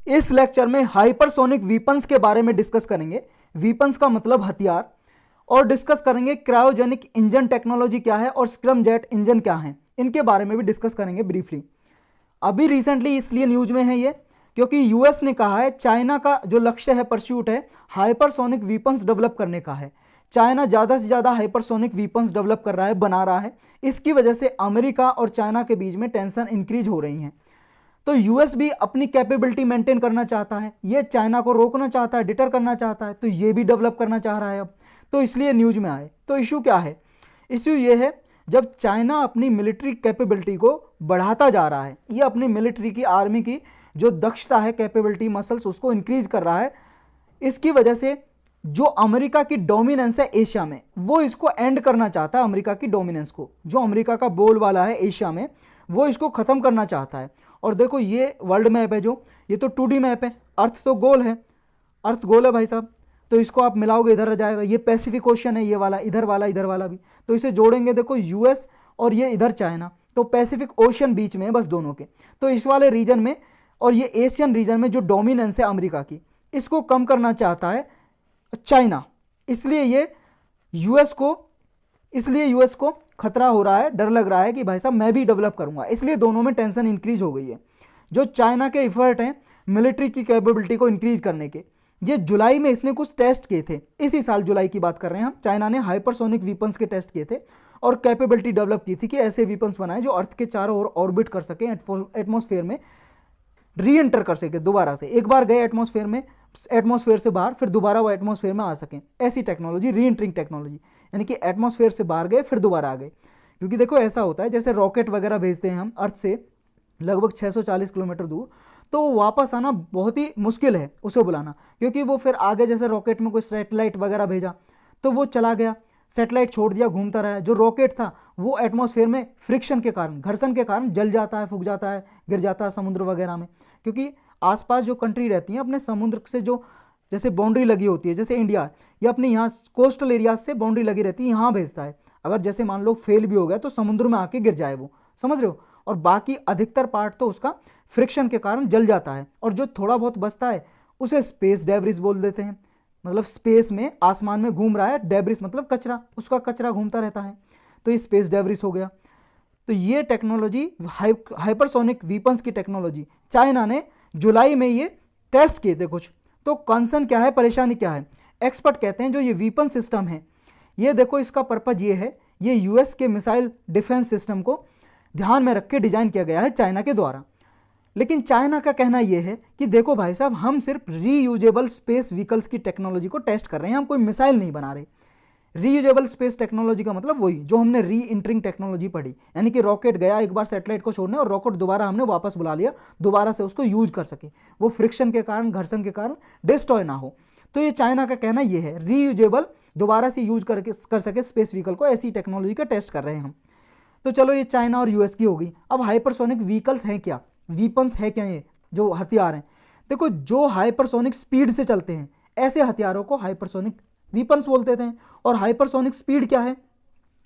इस लेक्चर में hypersonic weapons के बारे में डिस्कस करेंगे। वीपन्स का मतलब हथियार, और डिस्कस करेंगे क्रायोजेनिक इंजन टेक्नोलॉजी क्या है और स्क्रमजेट इंजन क्या है, इनके बारे में भी डिस्कस करेंगे ब्रीफली। अभी रिसेंटली इसलिए न्यूज में है ये क्योंकि यूएस ने कहा है चाइना का जो लक्ष्य है, परस्यूट है, हाइपरसोनिक वीपन्स डेवलप करने का है। चाइना ज़्यादा से ज़्यादा हाइपरसोनिक वीपन्स डेवलप कर रहा है, बना रहा है। इसकी वजह से अमेरिका और चाइना के बीच में टेंशन इंक्रीज हो रही है। तो यूएस भी अपनी कैपेबिलिटी मेंटेन करना चाहता है, ये चाइना को रोकना चाहता है, डिटर करना चाहता है, तो ये भी डेवलप करना चाह रहा है अब, तो इसलिए न्यूज में आए। तो इशू क्या है? इशू ये है जब चाइना अपनी मिलिट्री कैपेबिलिटी को बढ़ाता जा रहा है, ये अपनी मिलिट्री की, आर्मी की जो दक्षता है, कैपेबिलिटी, मसल्स, उसको इंक्रीज कर रहा है। इसकी वजह से जो अमेरिका की डोमिनेंस है एशिया में, वो इसको एंड करना चाहता है। अमेरिका की डोमिनेंस को, जो अमेरिका का बोलबाला है एशिया में, वो इसको खत्म करना चाहता है। और देखो ये वर्ल्ड मैप है, जो ये तो 2D मैप है, अर्थ तो गोल है, अर्थ गोल है भाई साहब, तो इसको आप मिलाओगे इधर आ जाएगा। ये पैसिफिक ओशन है, ये वाला, इधर वाला, इधर वाला भी, तो इसे जोड़ेंगे देखो यूएस और ये इधर चाइना, तो पैसिफिक ओशन बीच में है बस दोनों के। तो इस वाले रीजन में और ये एशियन रीजन में जो डोमिनेंस है अमेरिका की, इसको कम करना चाहता है चाइना। इसलिए यूएस को खतरा हो रहा है, डर लग रहा है कि भाई साहब मैं भी डेवलप करूंगा, इसलिए दोनों में टेंशन इंक्रीज हो गई है। जो चाइना के एफर्ट हैं मिलिट्री की कैपेबिलिटी को इंक्रीज करने के, ये जुलाई में इसने कुछ टेस्ट किए थे, इसी साल जुलाई की बात कर रहे हैं हम। चाइना ने हाइपरसोनिक वीपन्स के टेस्ट किए थे और कैपेबिलिटी डेवलप की थी कि ऐसे वीपन्स बनाए जो अर्थ के चारों ओर ऑर्बिट कर सकें, एटमॉस्फेयर में री एंटर कर सके दोबारा से। एक बार गए एटमॉस्फेयर में, एटमॉस्फेयर से बाहर, फिर दोबारा वो एटमॉस्फेयर में आ सकें, ऐसी टेक्नोलॉजी, री एंटरिंग टेक्नोलॉजी, यानी कि एटमॉस्फेयर से बाहर गए फिर दोबारा आ गए। क्योंकि देखो ऐसा होता है जैसे रॉकेट वगैरह भेजते हैं हम अर्थ से लगभग 640 किलोमीटर दूर, तो वापस आना बहुत ही मुश्किल है उसे बुलाना, क्योंकि वो फिर आगे जैसे रॉकेट में कोई सैटेलाइट वगैरह भेजा तो वो चला गया, सैटेलाइट छोड़ दिया, घूमता रहा। जो रॉकेट था वो एटमॉस्फेयर में फ्रिक्शन के कारण, घर्षण के कारण जल जाता है, फूक जाता है, गिर जाता है समुद्र वगैरह में। क्योंकि आसपास जो कंट्री रहती हैं अपने समुद्र से जो जैसे बाउंड्री लगी होती है, जैसे इंडिया या अपने यहाँ कोस्टल एरियाज से बाउंड्री लगी रहती है, यहाँ भेजता है। अगर जैसे मान लो फेल भी हो गया तो समुद्र में आके गिर जाए वो, समझ रहे हो। और बाकी अधिकतर पार्ट तो उसका फ्रिक्शन के कारण जल जाता है, और जो थोड़ा बहुत बचता है उसे स्पेस डेब्रिस बोल देते हैं। मतलब स्पेस में, आसमान में घूम रहा है, डेब्रिस मतलब कचरा, उसका कचरा घूमता रहता है, तो ये स्पेस डेब्रिस हो गया। तो ये टेक्नोलॉजी, हाइपरसोनिक वीपन्स की टेक्नोलॉजी चाइना ने जुलाई में ये टेस्ट किए थे कुछ। तो कंसर्न क्या है, परेशानी क्या है? एक्सपर्ट कहते हैं जो ये वीपन सिस्टम है, ये देखो इसका पर्पज ये है, ये यूएस के मिसाइल डिफेंस सिस्टम को ध्यान में रख के डिजाइन किया गया है चाइना के द्वारा। लेकिन चाइना का कहना यह है कि देखो भाई साहब, हम सिर्फ रीयूजेबल स्पेस व्हीकल्स की टेक्नोलॉजी को टेस्ट कर रहे हैं, हम कोई मिसाइल नहीं बना रहे। रीयूजेबल स्पेस टेक्नोलॉजी का मतलब वही जो हमने री इंटरिंग टेक्नोलॉजी पढ़ी, यानी कि रॉकेट गया एक बार सैटेलाइट को छोड़ने और रॉकेट दोबारा हमने वापस बुला लिया, दोबारा से उसको यूज कर सके, वो फ्रिक्शन के कारण, घर्षण के कारण डिस्ट्रॉय ना हो। तो ये चाइना का कहना ये है, रीयूजेबल, दोबारा से यूज कर सके स्पेस व्हीकल को, ऐसी टेक्नोलॉजी का टेस्ट कर रहे हैं हम। तो चलो ये चाइना और यूएस की हो गई। अब हाइपरसोनिक व्हीकल्स हैं क्या, वीपन्स है क्या, ये जो हथियार हैं? देखो जो हाइपरसोनिक स्पीड से चलते हैं ऐसे हथियारों को हाइपरसोनिक वीपन्स बोलते थे। और हाइपरसोनिक स्पीड क्या है?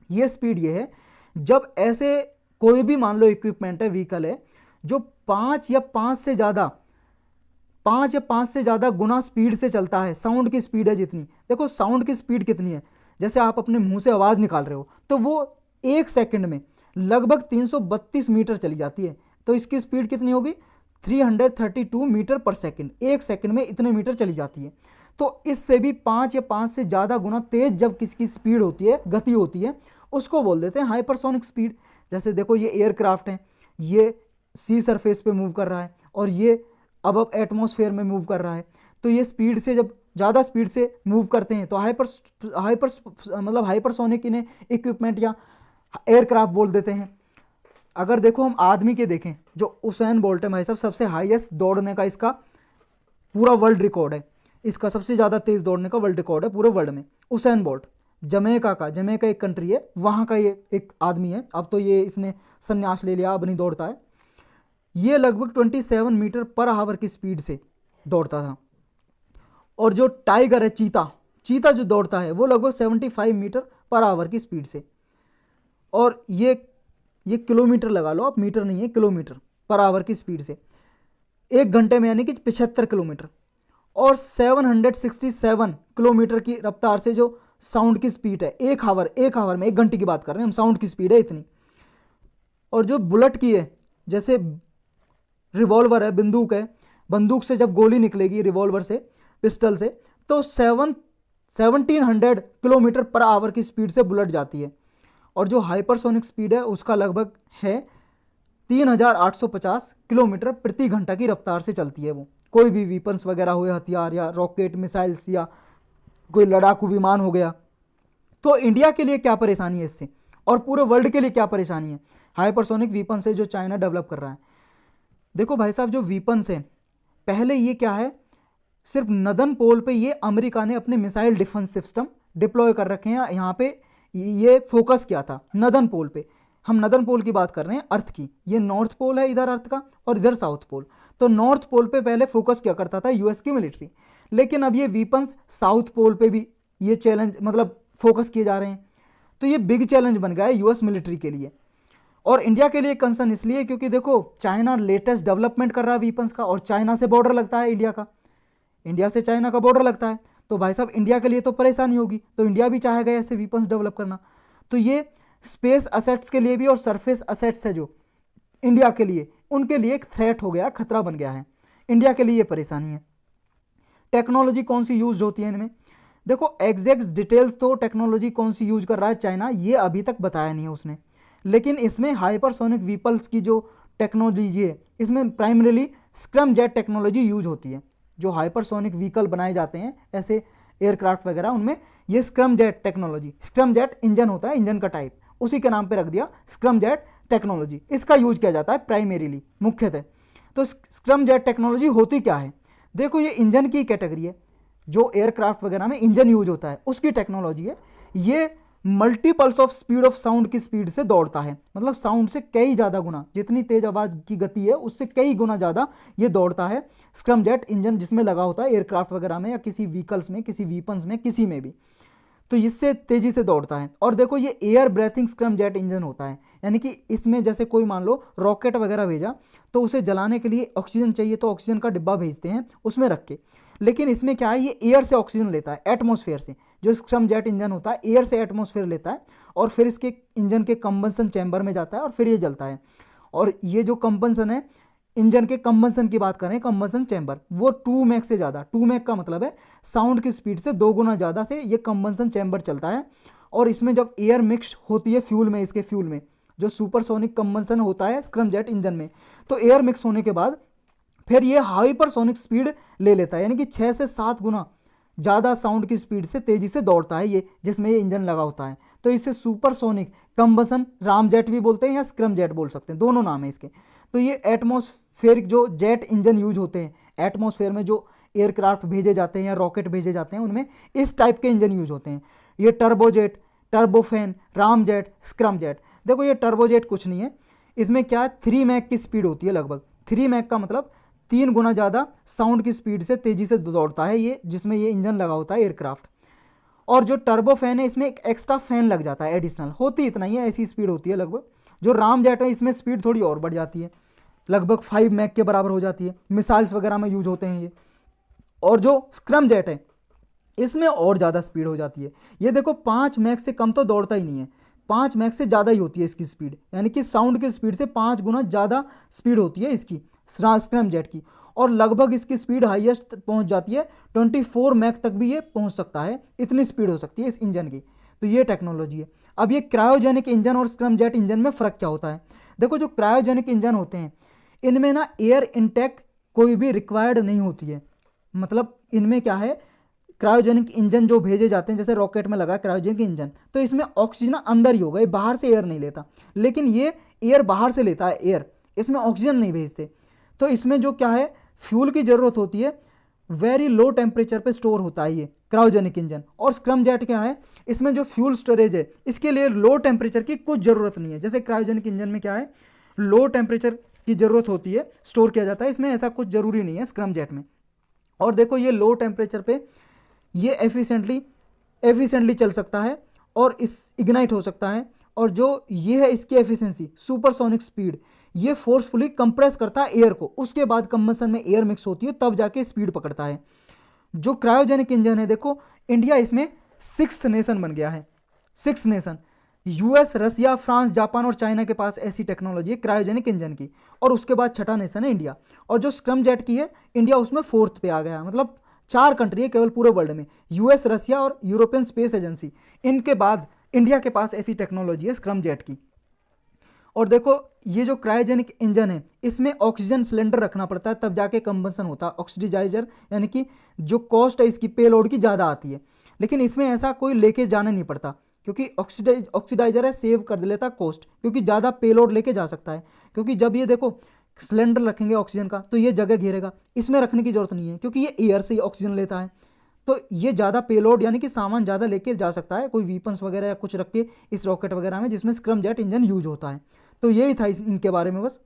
ये स्पीड ये है जब ऐसे कोई भी मान लो इक्विपमेंट है, व्हीकल है, जो 5 या 5 से ज़्यादा गुना स्पीड से चलता है, साउंड की स्पीड है जितनी। देखो साउंड की स्पीड कितनी है, जैसे आप अपने मुंह से आवाज़ निकाल रहे हो तो वो 1 सेकंड में लगभग 332 मीटर चली जाती है। तो इसकी स्पीड कितनी होगी? 332 मीटर पर सेकंड, 1 सेकंड में इतने मीटर चली जाती है। तो इससे भी 5 या 5 से ज़्यादा गुना तेज जब किसकी स्पीड होती है, गति होती है, उसको बोल देते हैं हाइपरसोनिक स्पीड। जैसे देखो ये एयरक्राफ्ट है, ये सी सरफेस पे मूव कर रहा है और ये अब एटमॉस्फेयर में मूव कर रहा है। तो ये स्पीड से, जब ज़्यादा स्पीड से मूव करते हैं तो हाइपरसोनिक इन्हें इक्विपमेंट या एयरक्राफ्ट बोल देते हैं। अगर देखो हम आदमी के देखें, जो उसैन बोल्ट है भाई साहब, सबसे हाईएस्ट दौड़ने का इसका पूरा वर्ल्ड रिकॉर्ड है, इसका सबसे ज़्यादा तेज दौड़ने का वर्ल्ड रिकॉर्ड है पूरे वर्ल्ड में। उसैन बोल्ट जमैका एक कंट्री है, वहाँ का ये एक आदमी है, अब तो ये इसने संन्यास ले लिया, अब नहीं दौड़ता है। ये लगभग 27 मीटर पर आवर की स्पीड से दौड़ता था। और जो टाइगर है, चीता जो दौड़ता है वो लगभग 75 मीटर पर आवर की स्पीड से। और ये किलोमीटर लगा लो आप, मीटर नहीं है, किलोमीटर पर आवर की स्पीड से। 1 घंटे में, यानी कि 75 किलोमीटर, और 767 किलोमीटर की रफ्तार से जो साउंड की स्पीड है, एक आवर में, 1 घंटे की बात कर रहे हैं हम, साउंड की स्पीड है इतनी। और जो बुलेट की है, जैसे रिवॉल्वर है, बंदूक है, बंदूक से जब गोली निकलेगी रिवॉल्वर से, पिस्टल से, तो 1700 किलोमीटर पर आवर की स्पीड से बुलेट जाती है। और जो हाइपरसोनिक स्पीड है उसका लगभग है 3850 किलोमीटर प्रति घंटा की रफ्तार से चलती है वो। कोई भी वीपन्स वगैरह हुए, हथियार या रॉकेट मिसाइल्स या कोई लड़ाकू विमान हो गया। तो इंडिया के लिए क्या परेशानी है इससे, और पूरे वर्ल्ड के लिए क्या परेशानी है हाइपरसोनिक वीपन से जो चाइना डेवलप कर रहा है। देखो भाई साहब, जो वीपन्स हैं, पहले ये क्या है, सिर्फ नदन पोल पे ये अमेरिका ने अपने मिसाइल डिफेंस सिस्टम डिप्लॉय कर रखे हैं, यहाँ पे ये फोकस किया था नदन पोल पे। हम नदन पोल की बात कर रहे हैं, अर्थ की, ये नॉर्थ पोल है इधर अर्थ का, और इधर साउथ पोल। तो नॉर्थ पोल पे पहले फोकस किया करता था यूएस की मिलिट्री, लेकिन अब ये वीपन्स साउथ पोल पे भी ये चैलेंज मतलब फोकस किए जा रहे हैं। तो ये बिग चैलेंज बन गया है यूएस मिलिट्री के लिए, और इंडिया के लिए कंसर्न इसलिए क्योंकि देखो चाइना लेटेस्ट डेवलपमेंट कर रहा है वीपन्स का, और चाइना से बॉर्डर लगता है इंडिया का, इंडिया से चाइना का बॉर्डर लगता है। तो भाई साहब इंडिया के लिए तो परेशानी होगी, तो इंडिया भी चाहेगा ऐसे वीपन्स डेवलप करना। तो ये स्पेस असेट्स के लिए भी और सरफेस असेट्स है जो इंडिया के लिए, उनके लिए एक थ्रेट हो गया, खतरा बन गया है। इंडिया के लिए ये परेशानी है। टेक्नोलॉजी कौन सी यूज होती है इनमें, देखो एग्जैक्ट डिटेल्स तो टेक्नोलॉजी कौन सी यूज कर रहा है चाइना ये अभी तक बताया नहीं है उसने, लेकिन इसमें हाइपरसोनिक व्हीकल्स की जो टेक्नोलॉजी है इसमें primarily scrum jet technology use होती है। जो हाइपरसोनिक व्हीकल बनाए जाते हैं ऐसे एयरक्राफ्ट वगैरह, उनमें ये scrum jet technology, scrum jet engine होता है, इंजन का टाइप, उसी के नाम पे रख दिया स्क्रम जेट टेक्नोलॉजी, इसका यूज किया जाता है प्राइमरीली मुख्यतः। तो स्क्रम जेट टेक्नोलॉजी होती क्या है, देखो ये इंजन की कैटेगरी है, जो एयरक्राफ्ट वगैरह में इंजन यूज होता है उसकी टेक्नोलॉजी है। ये multiples of speed of sound की स्पीड से दौड़ता है, मतलब साउंड से कई ज़्यादा गुना, जितनी तेज आवाज़ की गति है उससे कई गुना ज़्यादा ये दौड़ता है स्क्रम जेट इंजन, जिसमें लगा होता है एयरक्राफ्ट वगैरह में या किसी व्हीकल्स में, किसी वीपन्स में, किसी में भी। तो इससे तेज़ी से दौड़ता है। और देखो ये air breathing scrum jet engine होता है, यानी कि इसमें जैसे कोई मान लो रॉकेट वगैरह भेजा तो उसे जलाने के लिए ऑक्सीजन चाहिए, तो ऑक्सीजन का डिब्बा भेजते हैं उसमें रख के, लेकिन इसमें क्या है, ये एयर से ऑक्सीजन लेता है, एटमॉस्फेयर से। जो स्क्रम जेट इंजन होता है एयर से एटमॉस्फेयर लेता है, और फिर इसके इंजन के कंबंसन चैम्बर में जाता है और फिर ये जलता है। और ये जो कंबंसन है, इंजन के कंबंसन की बात करें, कंबंसन चैम्बर वो 2 मैक से ज़्यादा, 2 मैक का मतलब है साउंड की स्पीड से 2 गुना ज़्यादा से ये कंबंसन चैम्बर चलता है। और इसमें जब एयर मिक्स होती है फ्यूल में, इसके फ्यूल में जो सुपरसोनिक कंबंसन होता है स्क्रम जेट इंजन में, तो एयर मिक्स होने के बाद फिर ये हाइपरसोनिक स्पीड ले लेता है, यानी कि 6 से 7 गुना ज़्यादा साउंड की स्पीड से तेज़ी से दौड़ता है ये, जिसमें ये इंजन लगा होता है। तो इसे सुपरसोनिक कंबसन राम जेट भी बोलते हैं या स्क्रम जेट बोल सकते हैं, दोनों नाम है इसके। तो ये एटमॉस्फेरिक जो जेट इंजन यूज होते हैं, एटमॉस्फेयर में जो एयरक्राफ्ट भेजे जाते हैं या रॉकेट भेजे जाते हैं उनमें इस टाइप के इंजन यूज होते हैं। ये turbojet, turbofan, Ram jet, scrum jet. देखो ये टर्बोजेट कुछ नहीं है, इसमें क्या है 3 मैक की स्पीड होती है, लगभग 3 मैक का मतलब 3 गुना ज़्यादा साउंड की स्पीड से तेज़ी से दौड़ता है ये, जिसमें ये इंजन लगा होता है एयरक्राफ्ट। और जो टर्बो फैन है इसमें एक एक्स्ट्रा फैन लग जाता है एडिशनल, होती इतना ही है, ऐसी स्पीड होती है लगभग। जो राम जेट है इसमें स्पीड थोड़ी और बढ़ जाती है, लगभग 5 मैक के बराबर हो जाती है, मिसाइल्स वगैरह में यूज होते हैं ये। और जो स्क्रम जेट है इसमें और ज़्यादा स्पीड हो जाती है, ये देखो 5 मैक से कम तो दौड़ता ही नहीं है, 5 मैक से ज़्यादा ही होती है इसकी स्पीड, यानी कि साउंड की स्पीड से 5 गुना ज़्यादा स्पीड होती है इसकी स्क्रम जेट की। और लगभग इसकी स्पीड हाईएस्ट पहुंच जाती है 24 मैक तक भी ये पहुंच सकता है, इतनी स्पीड हो सकती है इस इंजन की। तो ये टेक्नोलॉजी है। अब ये क्रायोजेनिक इंजन और स्क्रम जेट इंजन में फ़र्क क्या होता है, देखो जो क्रायोजेनिक इंजन होते हैं इनमें ना एयर इनटेक कोई भी रिक्वायर्ड नहीं होती है, मतलब इनमें क्या है, क्रायोजेनिक इंजन जो भेजे जाते हैं, जैसे रॉकेट में लगा क्रायोजेनिक इंजन, तो इसमें ऑक्सीजन अंदर ही होगा, ये बाहर से एयर नहीं लेता, लेकिन ये एयर बाहर से लेता है, एयर, इसमें ऑक्सीजन नहीं भेजते। तो इसमें जो क्या है, फ्यूल की ज़रूरत होती है, वेरी लो टेम्परेचर पे स्टोर होता है ये क्रायोजेनिक इंजन। और स्क्रम जेट क्या है, इसमें जो फ्यूल स्टोरेज है इसके लिए लो टेम्परेचर की कुछ ज़रूरत नहीं है, जैसे क्रायोजेनिक इंजन में क्या है लो टेम्परेचर की ज़रूरत होती है, स्टोर किया जाता है, इसमें ऐसा कुछ ज़रूरी नहीं है स्क्रम जेट में। और देखो ये लो टेम्परेचर पे ये एफिशिएंटली चल सकता है और इस इग्नाइट हो सकता है। और जो ये है इसकी एफिशिएंसी सुपरसोनिक स्पीड, ये फोर्सफुली कंप्रेस करता है एयर को, उसके बाद कंबसन में एयर मिक्स होती है तब जाके स्पीड पकड़ता है। जो क्रायोजेनिक इंजन है, देखो इंडिया इसमें 6th नेशन बन गया है, 6th नेशन। यूएस, रसिया, फ्रांस, जापान और चाइना के पास ऐसी टेक्नोलॉजी है क्रायोजेनिक इंजन की, और उसके बाद छठा नेशन है इंडिया। और जो स्क्रमजेट की है, इंडिया उसमें 4th पे आ गया, मतलब 4 कंट्री है केवल पूरे वर्ल्ड में, यूएस, रसिया और यूरोपियन स्पेस एजेंसी, इनके बाद इंडिया के पास ऐसी टेक्नोलॉजी है स्क्रमजेट की। और देखो ये जो क्रायोजेनिक इंजन है, इसमें ऑक्सीजन सिलेंडर रखना पड़ता है तब जाके कंबसन होता है, ऑक्सीडाइजर, यानी कि जो कॉस्ट है इसकी पेलोड की ज़्यादा आती है। लेकिन इसमें ऐसा कोई लेके जाना नहीं पड़ता, क्योंकि ऑक्सीडाइजर है, सेव कर लेता कॉस्ट, क्योंकि ज़्यादा पेलोड लेके जा सकता है। क्योंकि जब ये देखो सिलेंडर रखेंगे ऑक्सीजन का तो ये जगह घेरेगा, इसमें रखने की जरूरत नहीं है क्योंकि ये एयर से ही ऑक्सीजन लेता है, तो ये ज़्यादा पेलोड यानी कि सामान ज़्यादा लेके जा सकता है, कोई वीपन्स वगैरह या कुछ रख के इस रॉकेट वगैरह में, जिसमें स्क्रमजेट इंजन यूज होता है। तो यही था इनके बारे में बस।